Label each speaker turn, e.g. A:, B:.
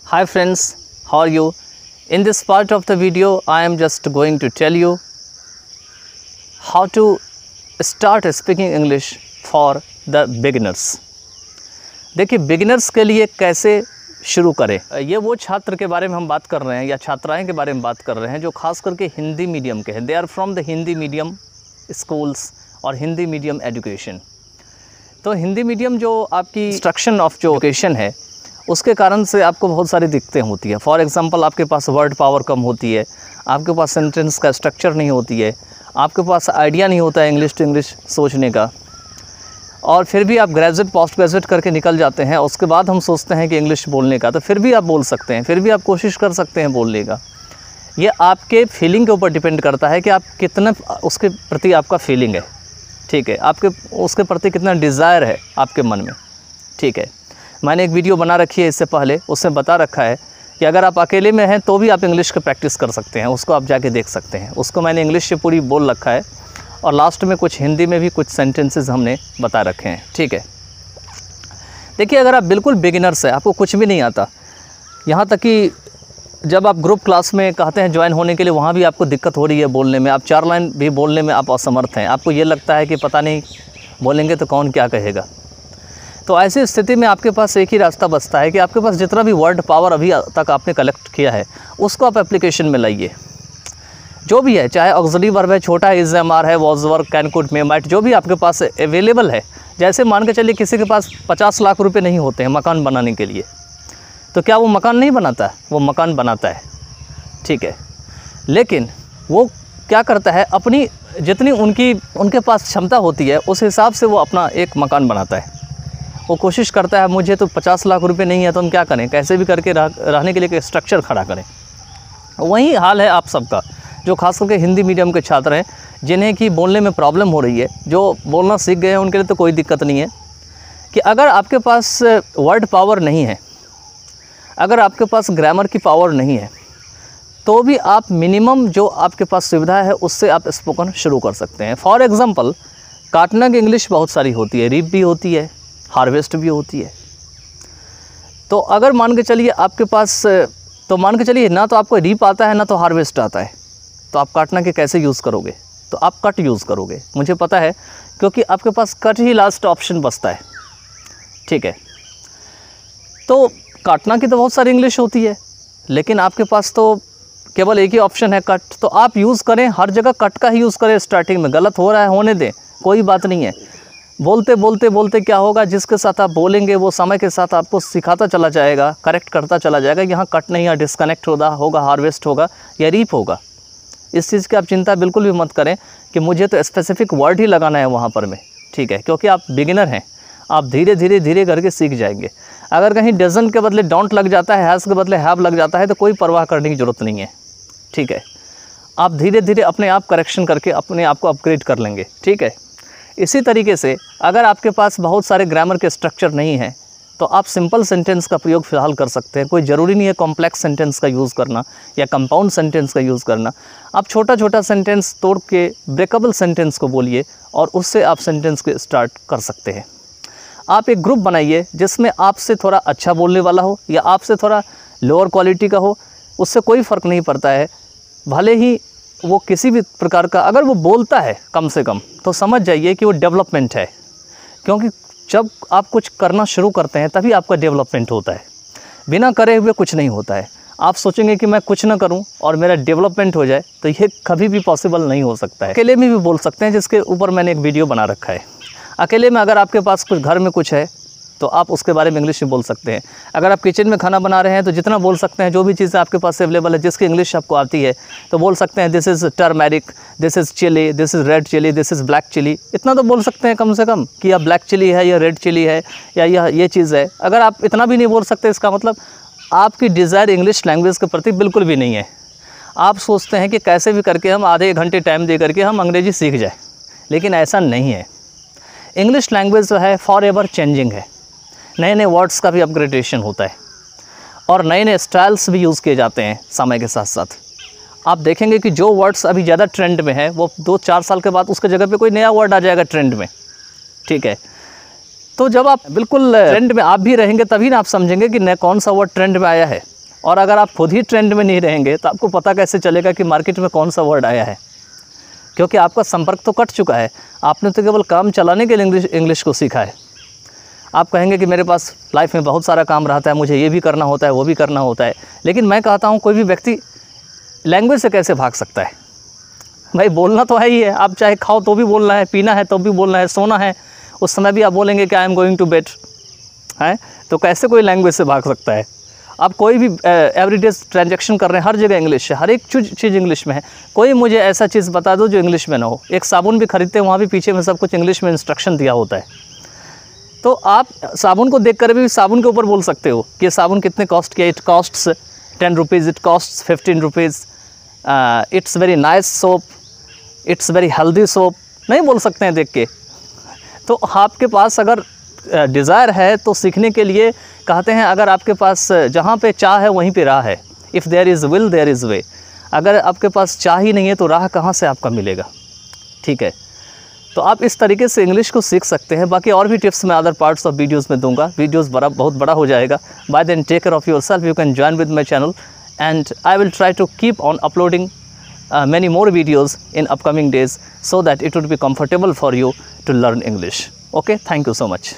A: Hi friends, how are you? In this part of the video, I am just going to tell you how to start speaking English for the beginners. देखिए beginners के लिए कैसे शुरू करें, ये वो छात्र के बारे में हम बात कर रहे हैं या छात्राएं के बारे में बात कर रहे हैं जो खास करके हिंदी मीडियम के हैं. They are from the Hindi medium schools और हिंदी मीडियम एजुकेशन. तो हिंदी मीडियम जो आपकी इंस्ट्रक्शन ऑफ जो एजुकेशन है उसके कारण से आपको बहुत सारी दिक्कतें होती है. फॉर एग्जांपल आपके पास वर्ड पावर कम होती है, आपके पास सेंटेंस का स्ट्रक्चर नहीं होती है, आपके पास आइडिया नहीं होता है इंग्लिश टू इंग्लिश सोचने का, और फिर भी आप ग्रेजुएट पोस्ट ग्रेजुएट करके निकल जाते हैं. उसके बाद हम सोचते हैं कि इंग्लिश बोलने का, तो फिर भी आप बोल सकते हैं, फिर भी आप कोशिश कर सकते हैं बोलने का. ये आपके फीलिंग के ऊपर डिपेंड करता है कि आप कितना उसके प्रति आपका फीलिंग है. ठीक है, आपके उसके प्रति कितना डिज़ायर है आपके मन में. ठीक है, मैंने एक वीडियो बना रखी है इससे पहले, उसमें बता रखा है कि अगर आप अकेले में हैं तो भी आप इंग्लिश का प्रैक्टिस कर सकते हैं. उसको आप जाके देख सकते हैं. उसको मैंने इंग्लिश से पूरी बोल रखा है और लास्ट में कुछ हिंदी में भी कुछ सेंटेंसेस हमने बता रखे हैं. ठीक है, देखिए अगर आप बिल्कुल बिगिनर्स हैं, आपको कुछ भी नहीं आता, यहाँ तक कि जब आप ग्रुप क्लास में कहते हैं ज्वाइन होने के लिए, वहाँ भी आपको दिक्कत हो रही है बोलने में, आप 4 लाइन भी बोलने में आप असमर्थ हैं. आपको ये लगता है कि पता नहीं बोलेंगे तो कौन क्या कहेगा. तो ऐसी स्थिति में आपके पास एक ही रास्ता बचता है कि आपके पास जितना भी वर्ड पावर अभी तक आपने कलेक्ट किया है उसको आप एप्लीकेशन में लाइए. जो भी है, चाहे ऑक्सिलरी वर्ब है, छोटा है, इज, एम, आर है, was, work, can, could, may, might, जो भी आपके पास अवेलेबल है. जैसे मान के चलिए किसी के पास 50 लाख रुपए नहीं होते हैं मकान बनाने के लिए, तो क्या वो मकान नहीं बनाता है? वो मकान बनाता है. ठीक है, लेकिन वो क्या करता है, अपनी जितनी उनके पास क्षमता होती है उस हिसाब से वो अपना एक मकान बनाता है. वो कोशिश करता है मुझे तो 50 लाख रुपए नहीं है तो हम क्या करें, कैसे भी करके रहने के लिए एक स्ट्रक्चर खड़ा करें. वही हाल है आप सबका, जो खास करके हिंदी मीडियम के छात्र हैं जिन्हें कि बोलने में प्रॉब्लम हो रही है. जो बोलना सीख गए हैं उनके लिए तो कोई दिक्कत नहीं है. कि अगर आपके पास वर्ड पावर नहीं है, अगर आपके पास ग्रामर की पावर नहीं है, तो भी आप मिनिमम जो आपके पास सुविधा है उससे आप स्पोकन शुरू कर सकते हैं. फॉर एग्ज़ाम्पल काटना की इंग्लिश बहुत सारी होती है, रीप भी होती है, हार्वेस्ट भी होती है. तो अगर मान के चलिए आपके पास, तो मान के चलिए ना तो आपको रीप आता है ना तो हार्वेस्ट आता है, तो आप काटना के कैसे यूज़ करोगे? तो आप कट यूज़ करोगे. मुझे पता है, क्योंकि आपके पास कट ही लास्ट ऑप्शन बचता है. ठीक है, तो काटना की तो बहुत सारी इंग्लिश होती है, लेकिन आपके पास तो केवल एक ही ऑप्शन है, कट. तो आप यूज़ करें, हर जगह कट का ही यूज़ करें. स्टार्टिंग में गलत हो रहा है होने दें, कोई बात नहीं है. बोलते बोलते बोलते क्या होगा, जिसके साथ आप बोलेंगे वो समय के साथ आपको सिखाता चला जाएगा, करेक्ट करता चला जाएगा. यहाँ कट नहीं, यहाँ डिस्कनेक्ट होगा, हार्वेस्ट होगा या रीप होगा. इस चीज़ की आप चिंता बिल्कुल भी मत करें कि मुझे तो स्पेसिफिक वर्ड ही लगाना है वहाँ पर में. ठीक है, क्योंकि आप बिगिनर हैं, आप धीरे धीरे धीरे करके सीख जाएंगे. अगर कहीं डजन के बदले डोंट लग जाता है, हैज़ के बदले हैव लग जाता है, तो कोई परवाह करने की ज़रूरत नहीं है. ठीक है, आप धीरे धीरे अपने आप करेक्शन करके अपने आप को अपग्रेड कर लेंगे. ठीक है, इसी तरीके से अगर आपके पास बहुत सारे ग्रामर के स्ट्रक्चर नहीं है तो आप सिंपल सेंटेंस का प्रयोग फ़िलहाल कर सकते हैं. कोई ज़रूरी नहीं है कॉम्प्लेक्स सेंटेंस का यूज़ करना या कंपाउंड सेंटेंस का यूज़ करना. आप छोटा छोटा सेंटेंस तोड़ के ब्रेकेबल सेंटेंस को बोलिए और उससे आप सेंटेंस के स्टार्ट कर सकते हैं. आप एक ग्रुप बनाइए जिसमें आपसे थोड़ा अच्छा बोलने वाला हो या आपसे थोड़ा लोअर क्वालिटी का हो, उससे कोई फ़र्क नहीं पड़ता है. भले ही वो किसी भी प्रकार का, अगर वो बोलता है कम से कम, तो समझ जाइए कि वो डेवलपमेंट है. क्योंकि जब आप कुछ करना शुरू करते हैं तभी आपका डेवलपमेंट होता है. बिना करे हुए कुछ नहीं होता है. आप सोचेंगे कि मैं कुछ ना करूं और मेरा डेवलपमेंट हो जाए, तो ये कभी भी पॉसिबल नहीं हो सकता है. अकेले में भी बोल सकते हैं, जिसके ऊपर मैंने एक वीडियो बना रखा है. अकेले में अगर आपके पास कुछ घर में कुछ है तो आप उसके बारे में इंग्लिश में बोल सकते हैं. अगर आप किचन में खाना बना रहे हैं तो जितना बोल सकते हैं, जो भी चीज़ें आपके पास अवेलेबल है, जिसकी इंग्लिश आपको आती है, तो बोल सकते हैं this is turmeric, this is chilli, this is red chilli, this is black chilli. इतना तो बोल सकते हैं कम से कम कि यह ब्लैक चिली है, यह रेड चिली है, या ये चीज़ है. अगर आप इतना भी नहीं बोल सकते, इसका मतलब आपकी डिज़ायर इंग्लिश लैंग्वेज के प्रति बिल्कुल भी नहीं है. आप सोचते हैं कि कैसे भी करके हम आधे घंटे टाइम दे करके हम अंग्रेजी सीख जाए, लेकिन ऐसा नहीं है. इंग्लिश लैंग्वेज जो है फॉर एवर चेंजिंग है. नए नए वर्ड्स का भी अपग्रेडेशन होता है और नए नए स्टाइल्स भी यूज़ किए जाते हैं समय के साथ साथ. आप देखेंगे कि जो वर्ड्स अभी ज़्यादा ट्रेंड में है, वो 2-4 साल के बाद उसके जगह पे कोई नया वर्ड आ जाएगा ट्रेंड में. ठीक है, तो जब आप बिल्कुल ट्रेंड में आप भी रहेंगे तभी ना आप समझेंगे कि नया कौन सा वर्ड ट्रेंड में आया है. और अगर आप खुद ही ट्रेंड में नहीं रहेंगे तो आपको पता कैसे चलेगा कि मार्केट में कौन सा वर्ड आया है, क्योंकि आपका संपर्क तो कट चुका है। आपने तो केवल काम चलाने के लिए इंग्लिश को सीखा है। आप कहेंगे कि मेरे पास लाइफ में बहुत सारा काम रहता है, मुझे ये भी करना होता है, वो भी करना होता है, लेकिन मैं कहता हूँ कोई भी व्यक्ति लैंग्वेज से कैसे भाग सकता है? भाई बोलना तो है ही है, आप चाहे खाओ तो भी बोलना है, पीना है तो भी बोलना है, सोना है उस समय भी आप बोलेंगे कि I am going to bed है, तो कैसे कोई लैंग्वेज से भाग सकता है? आप कोई भी एवरीडे ट्रांजैक्शन कर रहे हैं, हर जगह इंग्लिश है, हर एक चीज़ इंग्लिश में है। कोई मुझे ऐसा चीज़ बता दो जो इंग्लिश में ना हो। एक साबुन भी खरीदते हैं, वहाँ भी पीछे में सब कुछ इंग्लिश में इंस्ट्रक्शन दिया होता है। तो आप साबुन को देखकर भी साबुन के ऊपर बोल सकते हो कि ये साबुन कितने कॉस्ट किया, it costs 10 rupees, it costs 15 rupees, it's very nice soap, it's very healthy soap, नहीं बोल सकते हैं देख के। तो आपके पास अगर डिज़ायर है तो सीखने के लिए कहते हैं, अगर आपके पास जहाँ पे चाह है वहीं पे राह है। If there is will there is way. अगर आपके पास चाह ही नहीं है तो राह कहाँ से आपका मिलेगा? ठीक है, तो आप इस तरीके से इंग्लिश को सीख सकते हैं। बाकी और भी टिप्स मैं अदर पार्ट्स ऑफ वीडियोज़ में दूंगा। वीडियोज़ बहुत बड़ा हो जाएगा। Bye then take care of yourself. You can join with my channel and I will try to keep on uploading many more videos in upcoming days so that it would be comfortable for you to learn English. Okay, thank you so much.